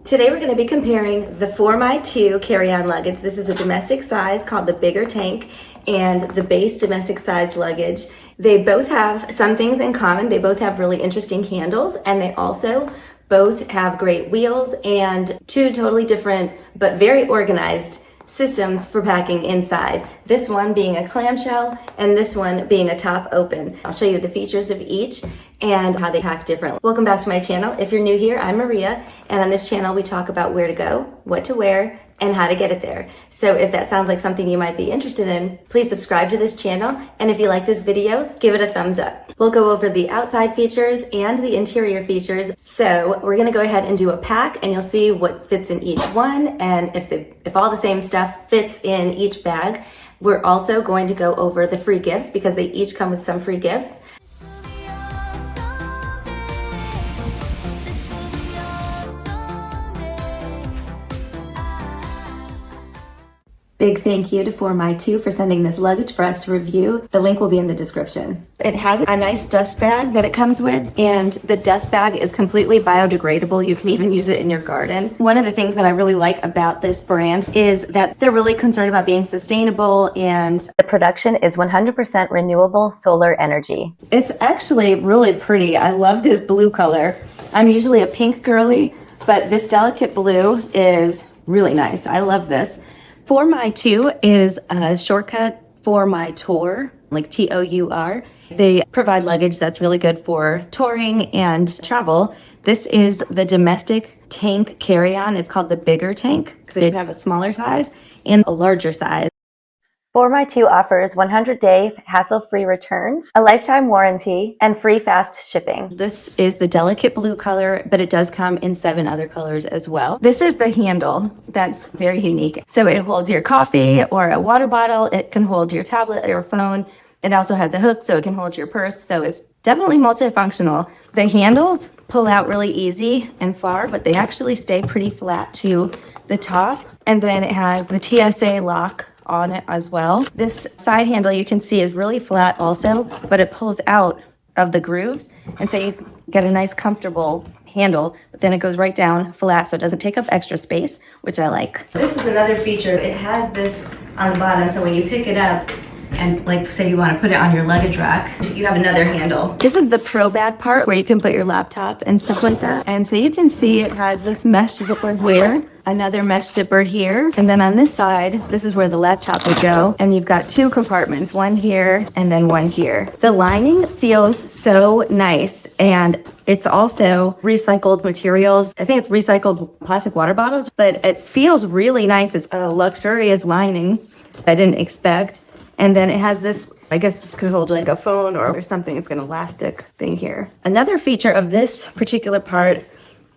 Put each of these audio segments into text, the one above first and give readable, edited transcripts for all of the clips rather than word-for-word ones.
Today we're going to be comparing the 4x2 carry-on luggage. This is a domestic size called the bigger tank and the base domestic size luggage. They both have some things in common. They both have really interesting handles, and they also both have great wheels and two totally different but very organized systems for packing inside. This one being a clamshell and this one being a top open. I'll show you the features of each and how they pack differently. Welcome back to my channel. If you're new here, I'm Maria, and on this channel we talk about where to go, what to wear, and how to get it there. So if that sounds like something you might be interested in, please subscribe to this channel, and if you like this video, give it a thumbs up. We'll go over the outside features and the interior features. So we're gonna go ahead and do a pack, and you'll see what fits in each one, and if all the same stuff fits in each bag. We're also going to go over the free gifts because they each come with some free gifts. Big thank you to 4x2 for sending this luggage for us to review. The link will be in the description. It has a nice dust bag that it comes with, and the dust bag is completely biodegradable. You can even use it in your garden. One of the things that I really like about this brand is that they're really concerned about being sustainable, and the production is 100% renewable solar energy. It's actually really pretty. I love this blue color. I'm usually a pink girly, but this delicate blue is really nice. I love this. 4x2 is a shortcut for my tour, like T-O-U-R. They provide luggage that's really good for touring and travel. This is the domestic tank carry-on. It's called the bigger tank because they have a smaller size and a larger size. 4x2 offers 100-day hassle-free returns, a lifetime warranty, and free fast shipping. This is the delicate blue color, but it does come in 7 other colors as well. This is the handle that's very unique. So it holds your coffee or a water bottle. It can hold your tablet or your phone. It also has a hook so it can hold your purse. So it's definitely multifunctional. The handles pull out really easy and far, but they actually stay pretty flat to the top. And then it has the TSA lock on it as well. This side handle you can see is really flat also, but it pulls out of the grooves, and so you get a nice comfortable handle, but then it goes right down flat so it doesn't take up extra space, which I like. This is another feature. It has this on the bottom, so when you pick it up and like say you want to put it on your luggage rack, you have another handle. This is the pro bag part where you can put your laptop and stuff like that. And so you can see it has this mesh zipper here, another mesh zipper here, and then on this side, this is where the laptop would go. And you've got 2 compartments, one here and then one here. The lining feels so nice, and it's also recycled materials. I think it's recycled plastic water bottles, but it feels really nice. It's a luxurious lining I didn't expect. And then it has this, I guess this could hold like a phone or something. It's an elastic thing here. Another feature of this particular part,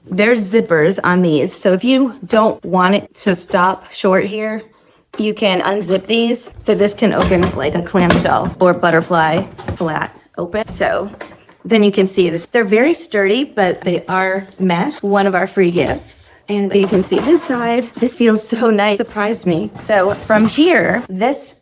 there's zippers on these. So if you don't want it to stop short here, you can unzip these. So this can open like a clamshell or butterfly flat open. So then you can see this. They're very sturdy, but they are mesh, one of our free gifts. And you can see this side. This feels so nice, surprised me. So from here, this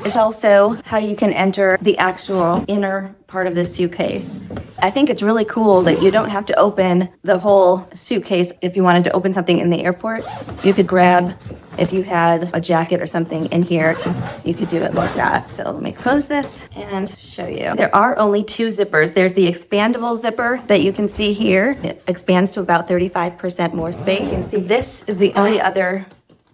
is also how you can enter the actual inner part of the suitcase. I think it's really cool that you don't have to open the whole suitcase. If you wanted to open something in the airport, you could grab, if you had a jacket or something in here, you could do it like that. So let me close this and show you. There are only 2 zippers. There's the expandable zipper that you can see here. It expands to about 35% more space. You can see this is the only other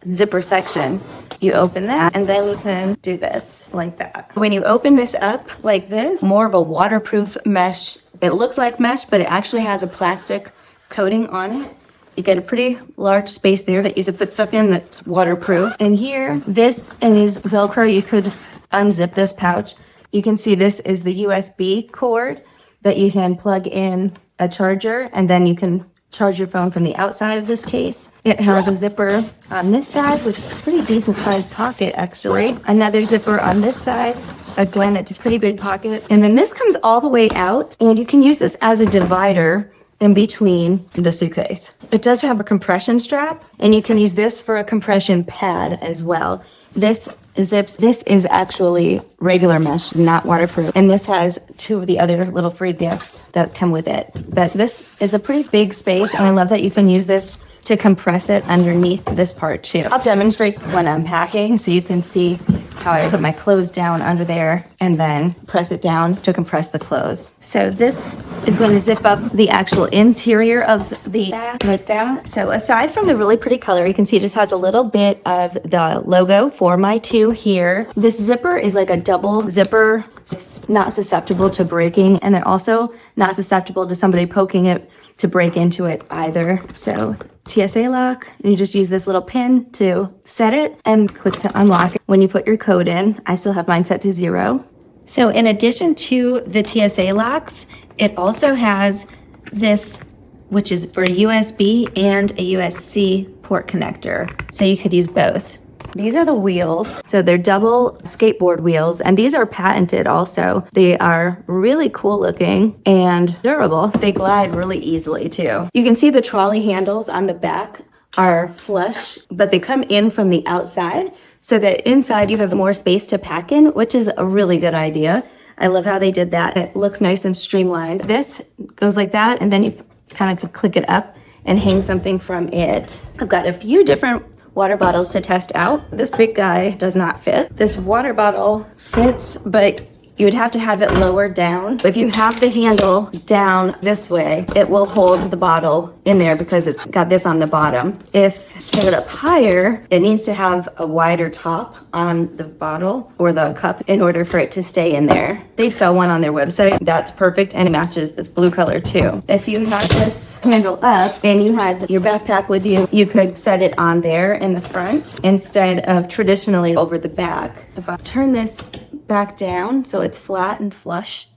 zipper section. You open that and then you can do this like that. When you open this up like this, more of a waterproof mesh. It looks like mesh, but it actually has a plastic coating on it. You get a pretty large space there that you can put stuff in that's waterproof. And here, this is Velcro. You could unzip this pouch. You can see this is the USB cord that you can plug in a charger, and then you can charge your phone from the outside of this case. It has a zipper on this side, which is a pretty decent sized pocket actually. Another zipper on this side. Again, it's a pretty big pocket. And then this comes all the way out, and you can use this as a divider in between the suitcase. It does have a compression strap, and you can use this for a compression pad as well. This zips. This is actually regular mesh, not waterproof. And this has two of the other little free gifts that come with it. But this is a pretty big space, and I love that you can use this to compress it underneath this part too. I'll demonstrate when I'm packing so you can see how I put my clothes down under there and then press it down to compress the clothes. So this is going to zip up the actual interior of the bag like that. So aside from the really pretty color, you can see it just has a little bit of the logo for my two here. This zipper is like a double zipper. It's not susceptible to breaking, and they're also not susceptible to somebody poking it to break into it either. So TSA lock, and you just use this little pin to set it and click to unlock it. When you put your code in, I still have mine set to 0. So in addition to the TSA locks, it also has this, which is for USB and a USB-C port connector. So you could use both. These are the wheels. So they're double skateboard wheels, and these are patented also. They are really cool looking and durable. They glide really easily too. You can see the trolley handles on the back are flush, but they come in from the outside so that inside you have more space to pack in, which is a really good idea. I love how they did that. It looks nice and streamlined. This goes like that, and then you kind of could click it up and hang something from it. I've got a few different water bottles to test out. This big guy does not fit. This water bottle fits, but you would have to have it lower down. If you have the handle down this way, it will hold the bottle in there because it's got this on the bottom. If you put it up higher, it needs to have a wider top on the bottle or the cup in order for it to stay in there. They sell one on their website that's perfect, and it matches this blue color too. If you have this handle up and you had your backpack with you, you could set it on there in the front instead of traditionally over the back. If I turn this back down so it's flat and flush,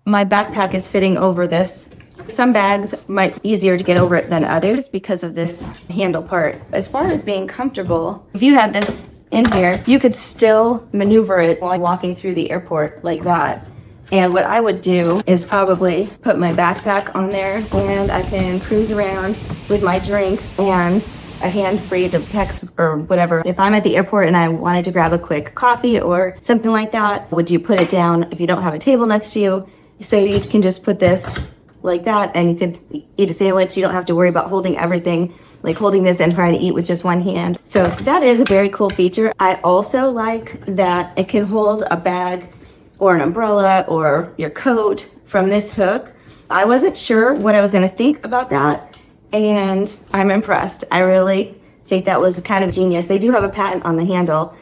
my backpack is fitting over this. Some bags might be easier to get over it than others because of this handle part. As far as being comfortable, if you had this in here, you could still maneuver it while walking through the airport like that. And what I would do is probably put my backpack on there, and I can cruise around with my drink and a hand-free to text or whatever. If I'm at the airport and I wanted to grab a quick coffee or something like that, would you put it down if you don't have a table next to you? So you can just put this like that, and you can eat a sandwich. You don't have to worry about holding everything, like holding this and trying to eat with just one hand. So that is a very cool feature. I also like that it can hold a bag or an umbrella or your coat from this hook. I wasn't sure what I was gonna think about that, and I'm impressed. I really think that was kind of genius. They do have a patent on the handle.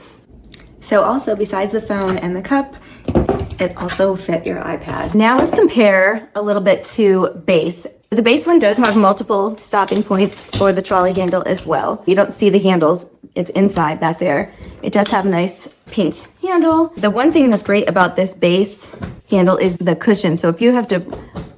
So also, besides the phone and the cup, it also fit your iPad. Now let's compare a little bit to Beis. The Beis one does have multiple stopping points for the trolley handle as well. You don't see the handles, it's inside back there. It does have a nice pink handle. The one thing that's great about this Beis handle is the cushion. So if you have to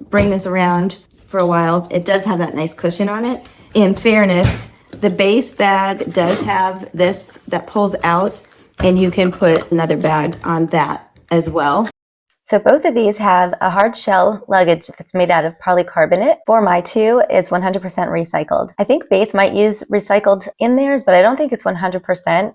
bring this around for a while, it does have that nice cushion on it. In fairness, the Beis bag does have this that pulls out, and you can put another bag on that as well. So both of these have a hard shell luggage that's made out of polycarbonate. For my two is 100% recycled. I think Beis might use recycled in theirs, but I don't think it's 100%.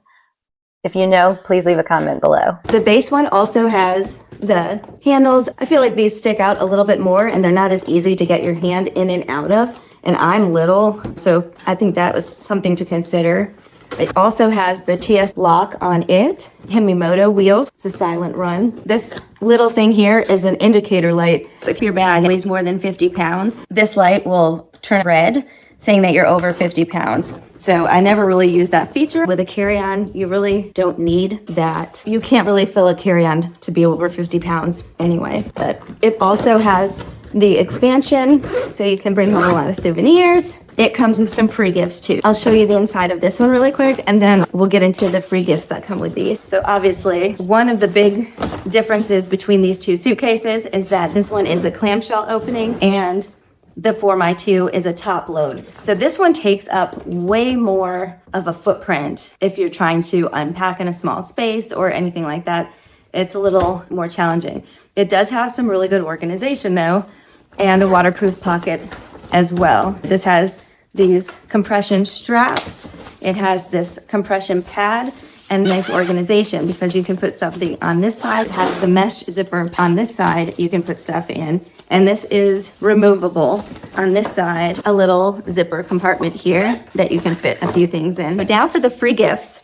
If you know, please leave a comment below. The Beis one also has the handles. I feel like these stick out a little bit more, and they're not as easy to get your hand in and out of. And I'm little, so I think that was something to consider. It also has the TS lock on it. Himimoto wheels. It's a silent run. This little thing here is an indicator light. If your bag weighs more than 50 pounds, this light will turn red, saying that you're over 50 pounds. So I never really use that feature. With a carry-on, you really don't need that. You can't really fill a carry-on to be over 50 pounds anyway. But it also has the expansion, so you can bring home a lot of souvenirs. It comes with some free gifts too. I'll show you the inside of this one really quick, and then we'll get into the free gifts that come with these. So obviously, one of the big differences between these two suitcases is that this one is a clamshell opening, and the 4x2 is a top load. So this one takes up way more of a footprint if you're trying to unpack in a small space or anything like that. It's a little more challenging. It does have some really good organization though, and a waterproof pocket as well. This has these compression straps. It has this compression pad and nice organization because you can put stuff on this side. It has the mesh zipper on this side. You can put stuff in And this is removable. On this side, a little zipper compartment here that you can fit a few things in. But now for the free gifts.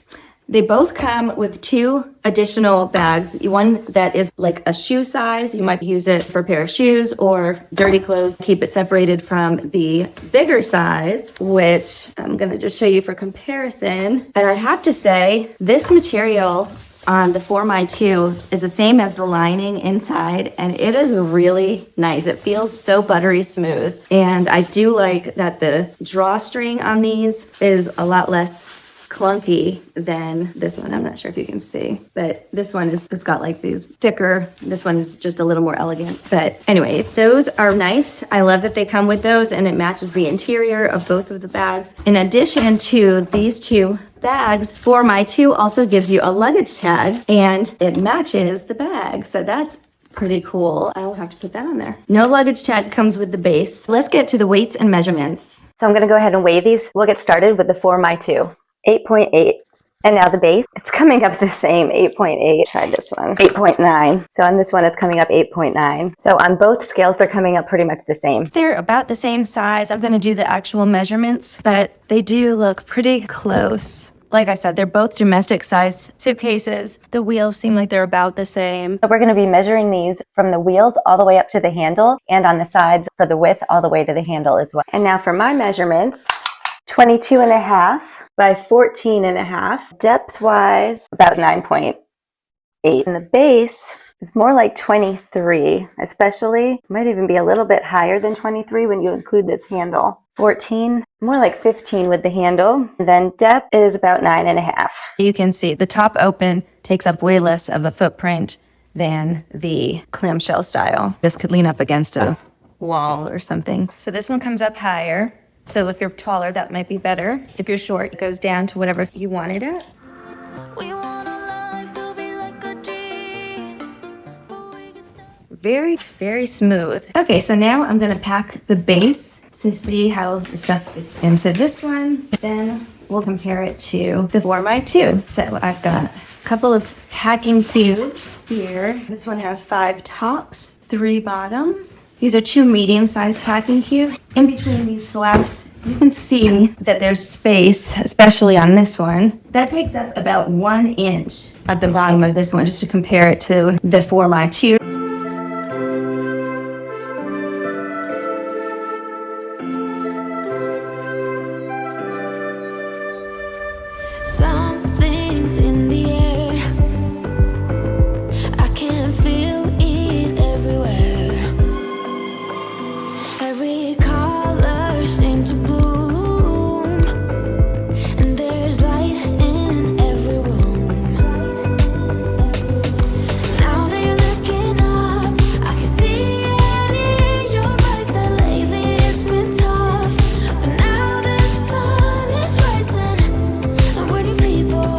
They both come with 2 additional bags. One that is like a shoe size. You might use it for a pair of shoes or dirty clothes. Keep it separated from the bigger size, which I'm gonna just show you for comparison. And I have to say, this material on the 4x2 is the same as the lining inside, and it is really nice. It feels so buttery smooth. And I do like that the drawstring on these is a lot less clunky than this one. I'm not sure if you can see, but this one it's got like these thicker. This one is just a little more elegant. But anyway, those are nice. I love that they come with those, and it matches the interior of both of the bags. In addition to these 2 bags, 4x2 also gives you a luggage tag, and it matches the bag. So that's pretty cool. I will have to put that on there. No luggage tag comes with the base. Let's get to the weights and measurements. So I'm going to go ahead and weigh these. We'll get started with the 4x2. 8.8. And now the base, it's coming up the same, 8.8. Try this one, 8.9. So on this one, it's coming up 8.9. So on both scales, they're coming up pretty much the same. They're about the same size. I'm going to do the actual measurements, but they do look pretty close. Like I said, they're both domestic size suitcases. The wheels seem like they're about the same. So we're going to be measuring these from the wheels all the way up to the handle, and on the sides for the width all the way to the handle as well. And now for my measurements. 22.5 by 14.5. Depth-wise, about 9.8. And the base is more like 23, especially. Might even be a little bit higher than 23 when you include this handle. 14, more like 15 with the handle. And then depth is about 9.5. You can see the top open takes up way less of a footprint than the clamshell style. This could lean up against a wall or something. So this one comes up higher. So if you're taller, that might be better. If you're short, it goes down to whatever you want it at. We want our lives to be like a dream, but we can stop. Very, very smooth. Okay, so now I'm gonna pack the base to see how the stuff fits into this one. Then we'll compare it to the 4x2. So I've got a couple of packing cubes here. This one has 5 tops, 3 bottoms. These are 2 medium-sized packing cubes. In between these slats, you can see that there's space, especially on this one. That takes up about 1 inch at the bottom of this one, just to compare it to the 4x2. Something's in the air. I can feel it everywhere. Every color seems to bloom, and there's light in every room. Now that you're looking up, I can see it in your eyes that lately it's been tough. But now the sun is rising, and we're new people.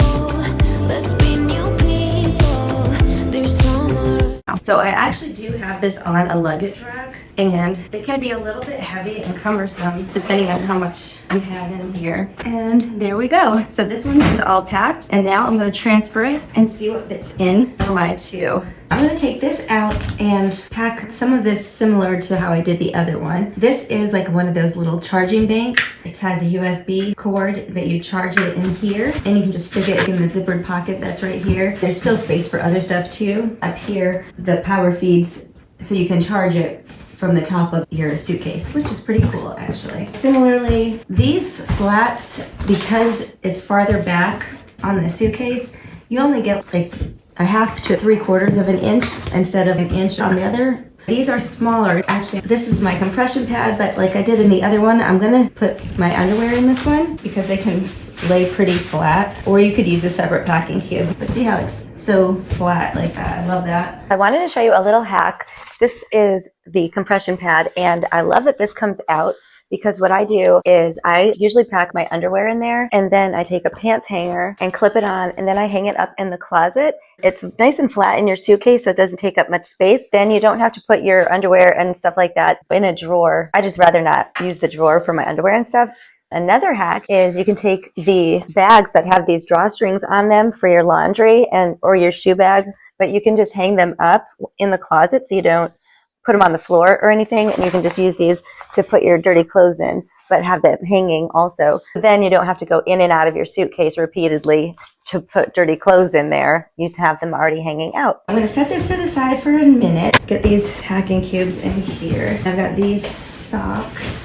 Let's be new people. There's summer. So I actually do have this on a luggage rack, and it can be a little bit heavy and cumbersome depending on how much I have in here. And there we go. So this one is all packed, and now I'm going to transfer it and see what fits in for my 2. I'm going to take this out and pack some of this similar to how I did the other one. This is like one of those little charging banks. It has a USB cord that you charge it in here, and you can just stick it in the zippered pocket that's right here. There's still space for other stuff too. Up here, the power feeds so you can charge it from the top of your suitcase, which is pretty cool actually. Similarly, these slats, because it's farther back on the suitcase, you only get like a half to 3/4 of an inch instead of an inch on the other. These are smaller. Actually, this is my compression pad, but like I did in the other one, I'm gonna put my underwear in this one because they can lay pretty flat, or you could use a separate packing cube. But see how it's so flat like that? I love that. I wanted to show you a little hack. This is the compression pad, and I love that this comes out because what I do is I usually pack my underwear in there, and then I take a pants hanger and clip it on, and then I hang it up in the closet. It's nice and flat in your suitcase, so it doesn't take up much space. Then you don't have to put your underwear and stuff like that in a drawer. I just rather not use the drawer for my underwear and stuff. Another hack is you can take the bags that have these drawstrings on them for your laundry or your shoe bag, but you can just hang them up in the closet so you don't put them on the floor or anything, and you can just use these to put your dirty clothes in, but have them hanging also. Then you don't have to go in and out of your suitcase repeatedly to put dirty clothes in there. You have them already hanging out. I'm going to set this to the side for a minute. Get these packing cubes in here. I've got these socks.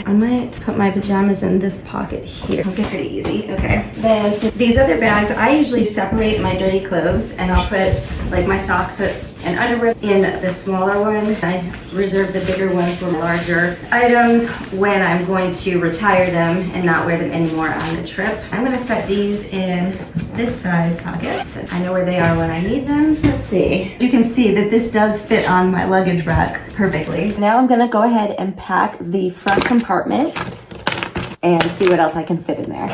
I might put my pajamas in this pocket here. I'll get pretty easy. Okay. Then these other bags, I usually separate my dirty clothes, and I'll put like my socks and underwear in the smaller one. I reserve the bigger one for larger items when I'm going to retire them and not wear them anymore on the trip. I'm going to set these in this side pocket so I know where they are when I need them. Let's see. You can see that this does fit on my luggage rack perfectly. Now I'm going to go ahead and pack the front compartment and see what else I can fit in there.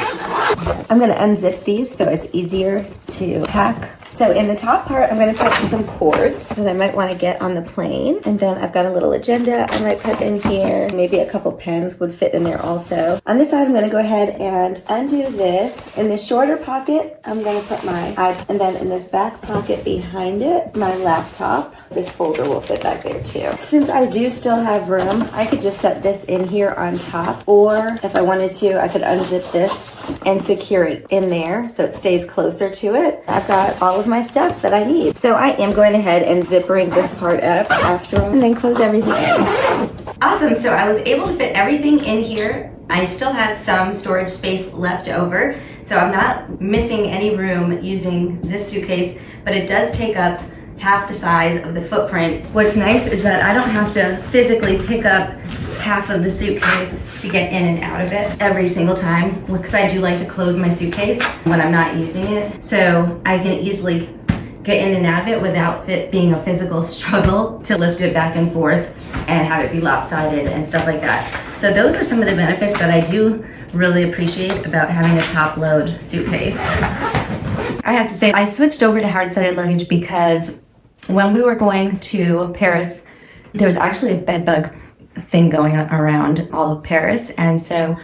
I'm going to unzip these so it's easier to pack. So in the top part, I'm going to put some cords that I might want to get on the plane. And then I've got a little agenda I might put in here. Maybe a couple pens would fit in there also. On this side, I'm going to go ahead and undo this. In the shorter pocket, I'm going to put my iPad. And then in this back pocket behind it, my laptop. This folder will fit back there too. Since I do still have room, I could just set this in here on top. Or if I wanted to, I could unzip this and secure it in there so it stays closer to it. I've got all of my stuff that I need. So I am going ahead and zippering this part up after all, and then close everything in. Awesome, so I was able to fit everything in here. I still have some storage space left over, so I'm not missing any room using this suitcase, but it does take up half the size of the footprint. What's nice is that I don't have to physically pick up half of the suitcase to get in and out of it every single time, because I do like to close my suitcase when I'm not using it, so I can easily get in and out of it without it being a physical struggle to lift it back and forth and have it be lopsided and stuff like that. So those are some of the benefits that I do really appreciate about having a top load suitcase. I have to say, I switched over to hard-sided luggage because when we were going to Paris, there was actually a bed bug thing going around all of Paris, and so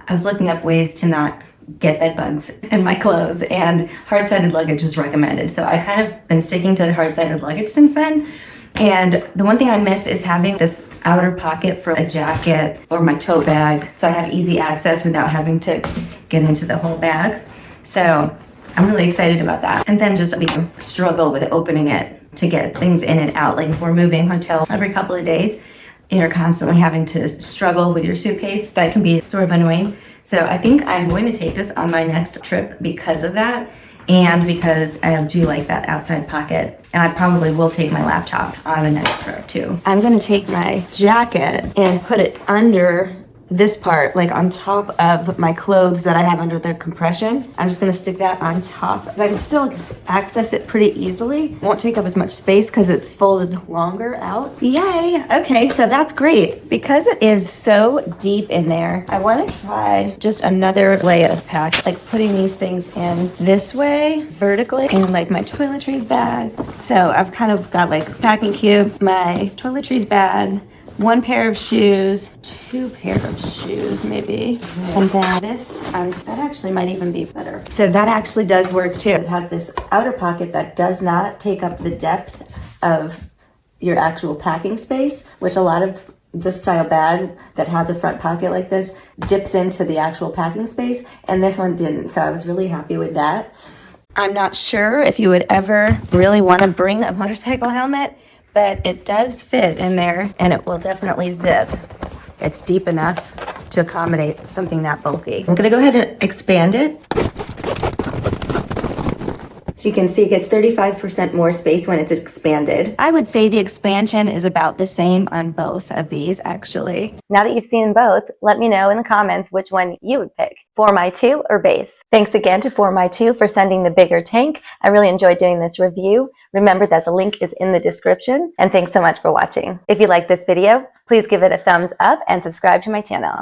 I was looking up ways to not get bed bugs in my clothes, and hard-sided luggage was recommended. So I kind of been sticking to the hard-sided luggage since then. And the one thing I miss is having this outer pocket for a jacket or my tote bag, so I have easy access without having to get into the whole bag. So I'm really excited about that. And then just struggle with opening it to get things in and out. Like if we're moving hotels every couple of days, you're constantly having to struggle with your suitcase. That can be sort of annoying. So I think I'm going to take this on my next trip because of that, and because I do like that outside pocket. And I probably will take my laptop on the next trip too. I'm going to take my jacket and put it under this part, like on top of my clothes that I have under the compression. I'm just going to stick that on top. I can still access it pretty easily. Won't take up as much space because it's folded longer out. Yay! Okay, so that's great. Because it is so deep in there, I want to try just another way of pack, like putting these things in this way, vertically, in like my toiletries bag. So I've kind of got like packing cube, my toiletries bag, one pair of shoes, two pair of shoes maybe, and then this, and that actually might even be better. So that actually does work too. It has this outer pocket that does not take up the depth of your actual packing space, which a lot of this style bag that has a front pocket like this dips into the actual packing space, and this one didn't, so I was really happy with that. I'm not sure if you would ever really want to bring a motorcycle helmet, but it does fit in there, and it will definitely zip. It's deep enough to accommodate something that bulky. I'm gonna go ahead and expand it. So you can see it gets 35% more space when it's expanded. I would say the expansion is about the same on both of these, actually. Now that you've seen both, let me know in the comments which one you would pick, 4x2 or base. Thanks again to 4x2 for sending the bigger tank. I really enjoyed doing this review. Remember that the link is in the description, and thanks so much for watching. If you like this video, please give it a thumbs up and subscribe to my channel.